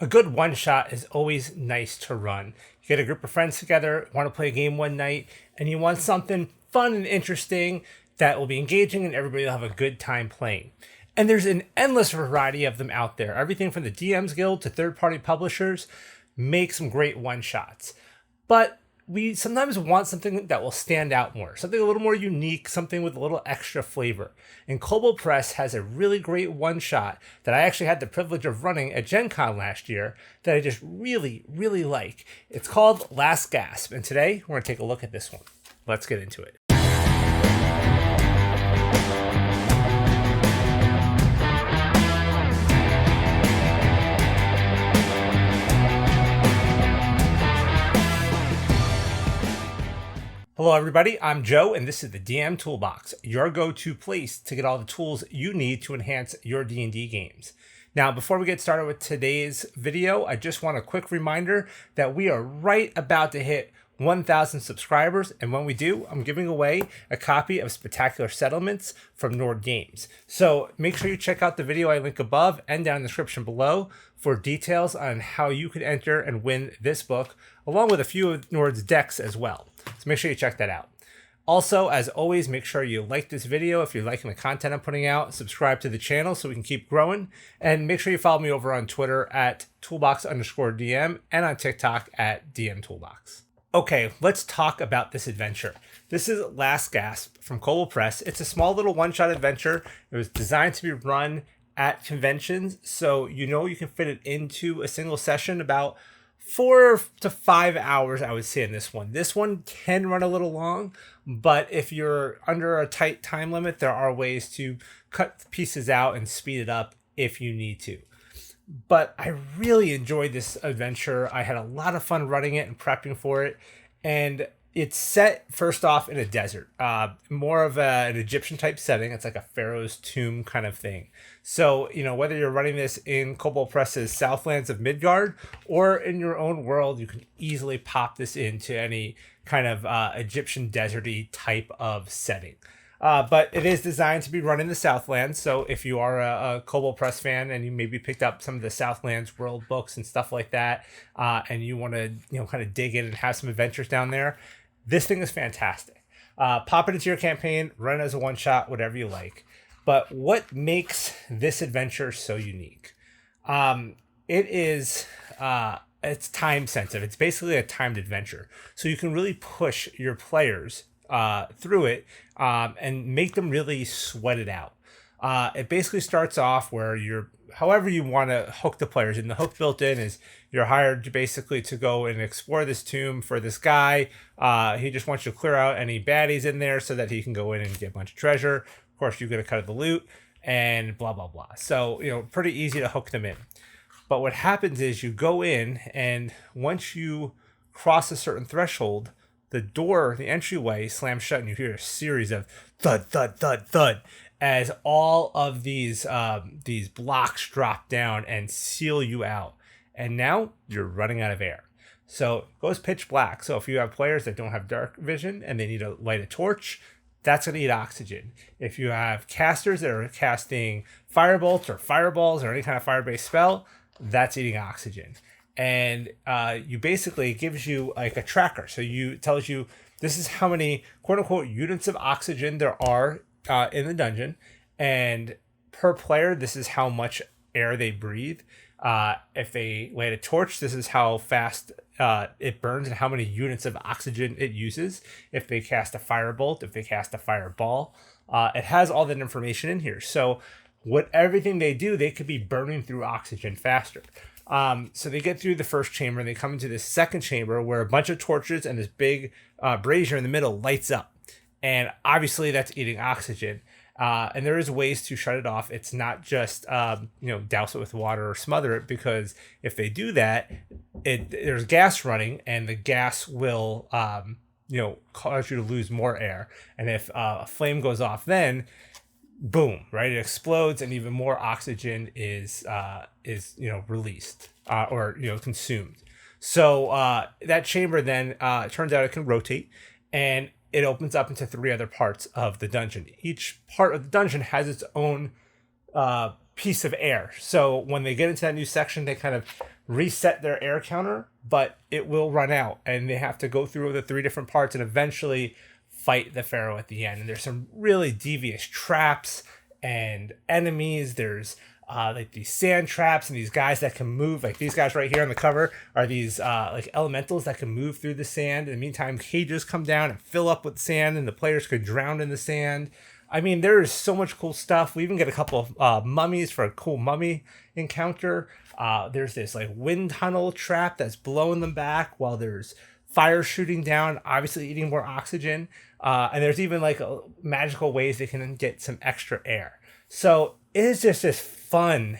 A good one shot is always nice to run. You get a group of friends together, want to play a game one night, and you want something fun and interesting that will be engaging and everybody will have a good time playing. And there's an endless variety of them out there. Everything from the DMs Guild to third party publishers make some great one shots. But we sometimes want something that will stand out more, something a little more unique, something with a little extra flavor. And Kobold Press has a really great one shot that I actually had the privilege of running at Gen Con last year that I just really, really like. It's called Last Gasp. And today we're going to take a look at this one. Let's get into it. Hello everybody, I'm Joe and this is the DM Toolbox, your go-to place to get all the tools you need to enhance your D&D games. Now, before we get started with today's video, I just want a quick reminder that we are right about to hit 1,000 subscribers, and when we do, I'm giving away a copy of Spectacular Settlements from Nord Games. So make sure you check out the video I link above and down in the description below for details on how you can enter and win this book, along with a few of Nord's decks as well. So make sure you check that out. Also, as always, make sure you like this video if you're liking the content I'm putting out, subscribe to the channel so we can keep growing, and make sure you follow me over on Twitter at toolbox_DM and on TikTok at DM Toolbox. Okay, let's talk about this adventure. This is Last Gasp from Kobold Press. It's a small little one-shot adventure. It was designed to be run at conventions, so you can fit it into a single session about 4 to 5 hours, I would say, in this one. This one can run a little long, but if you're under a tight time limit, there are ways to cut pieces out and speed it up if you need to. But I really enjoyed this adventure. I had a lot of fun running it and prepping for it. And it's set, first off, in a desert. More of an Egyptian type setting. It's like a pharaoh's tomb kind of thing. So, whether you're running this in Kobold Press's Southlands of Midgard or in your own world, you can easily pop this into any kind of Egyptian deserty type of setting. But it is designed to be run in the Southlands. So if you are a Kobold Press fan and you maybe picked up some of the Southlands world books and stuff like that, and you want to, kind of dig in and have some adventures down there, this thing is fantastic. Pop it into your campaign, run it as a one shot, whatever you like. But what makes this adventure so unique? It's time sensitive. It's basically a timed adventure. So you can really push your players through it and make them really sweat it out. It basically starts off where however you want to hook the players. And the hook built in is you're hired basically to go and explore this tomb for this guy. He just wants you to clear out any baddies in there so that he can go in and get a bunch of treasure. Of course, you get a cut of the loot and blah, blah, blah. So, pretty easy to hook them in. But what happens is you go in, and once you cross a certain threshold, the entryway slams shut, and you hear a series of thud, thud, thud, thud, as all of these blocks drop down and seal you out. And now you're running out of air. So it goes pitch black. So if you have players that don't have dark vision and they need to light a torch, that's going to eat oxygen. If you have casters that are casting firebolts or fireballs or any kind of fire-based spell, that's eating oxygen. And you basically, it gives you like a tracker. So it tells you this is how many quote unquote units of oxygen there are in the dungeon. And per player, this is how much air they breathe. If they light a torch, this is how fast it burns and how many units of oxygen it uses. If they cast a firebolt, if they cast a fireball, it has all that information in here. So everything they do, they could be burning through oxygen faster. So they get through the first chamber and they come into this second chamber where a bunch of torches and this big brazier in the middle lights up. And obviously that's eating oxygen. And there is ways to shut it off. It's not just, douse it with water or smother it, because if they do that, there's gas running and the gas will, cause you to lose more air. And if a flame goes off, then boom, right? It explodes and even more oxygen is released or consumed. So that chamber then turns out it can rotate, and it opens up into 3 other parts of the dungeon. Each part of the dungeon has its own piece of air. So when they get into that new section, they kind of reset their air counter, but it will run out and they have to go through the 3 different parts and eventually fight the pharaoh at the end. And there's some really devious traps and enemies. There's like these sand traps and these guys that can move. Like these guys right here on the cover are these like elementals that can move through the sand. In the meantime, cages come down and fill up with sand and the players could drown in the sand. I mean, there is so much cool stuff. We even get a couple of mummies for a cool mummy encounter. There's this like wind tunnel trap that's blowing them back while there's fire shooting down, obviously eating more oxygen. And there's even like magical ways they can get some extra air. So it is just this fun,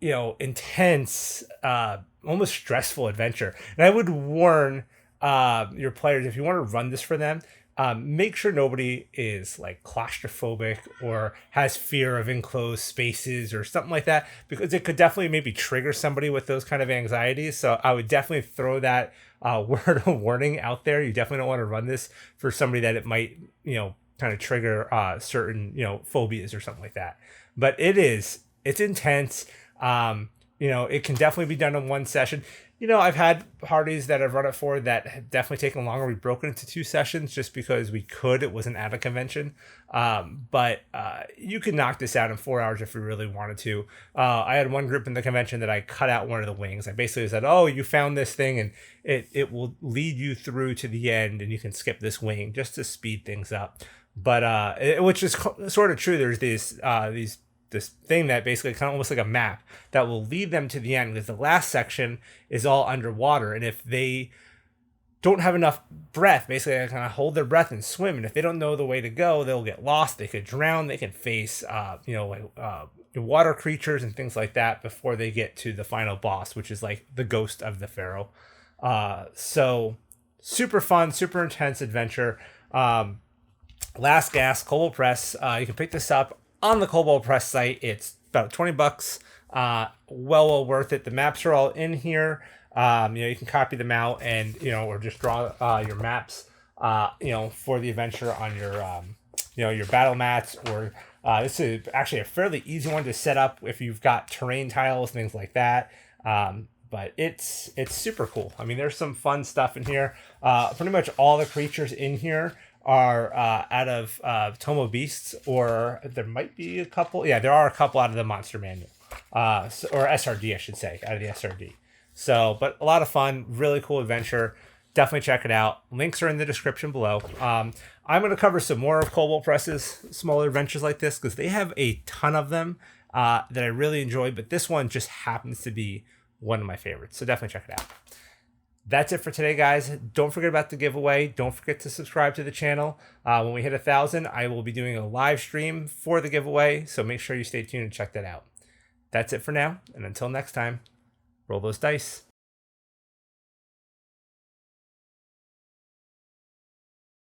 intense, almost stressful adventure. And I would warn your players, if you want to run this for them, make sure nobody is like claustrophobic or has fear of enclosed spaces or something like that, because it could definitely maybe trigger somebody with those kind of anxieties. So I would definitely throw that word of warning out there. You definitely don't want to run this for somebody that it might, kind of trigger certain, phobias or something like that. But it's intense. It can definitely be done in one session. I've had parties that I've run it for that have definitely taken longer. We've broken into 2 sessions just because we could. It wasn't at a convention. But you can knock this out in 4 hours if you really wanted to. I had one group in the convention that I cut out one of the wings. I basically said, oh, you found this thing and it will lead you through to the end and you can skip this wing just to speed things up. But which is sort of true. There's this thing that basically kind of almost like a map that will lead them to the end, because the last section is all underwater. And if they don't have enough breath, basically they kind of hold their breath and swim. And if they don't know the way to go, they'll get lost. They could drown. They can face, water creatures and things like that before they get to the final boss, which is like the ghost of the pharaoh. So super fun, super intense adventure. Last Gasp, Kobold Press. You can pick this up on the Kobold Press site. It's about $20. Well worth it. The maps are all in here. You can copy them out and or just draw your maps for the adventure on your battle mats. Or this is actually a fairly easy one to set up if you've got terrain tiles, things like that. But it's super cool. I mean, there's some fun stuff in here. Pretty much all the creatures in here are out of Tomo Beasts, or there might be a couple. Yeah, there are a couple out of the Monster Manual, or SRD, I should say, out of the SRD. So, but a lot of fun, really cool adventure. Definitely check it out. Links are in the description below. I'm going to cover some more of Kobold Press's smaller adventures like this, because they have a ton of them that I really enjoy, but this one just happens to be one of my favorites. So definitely check it out. That's it for today, guys. Don't forget about the giveaway. Don't forget to subscribe to the channel. When we hit 1,000, I will be doing a live stream for the giveaway, so make sure you stay tuned and check that out. That's it for now, and until next time, roll those dice.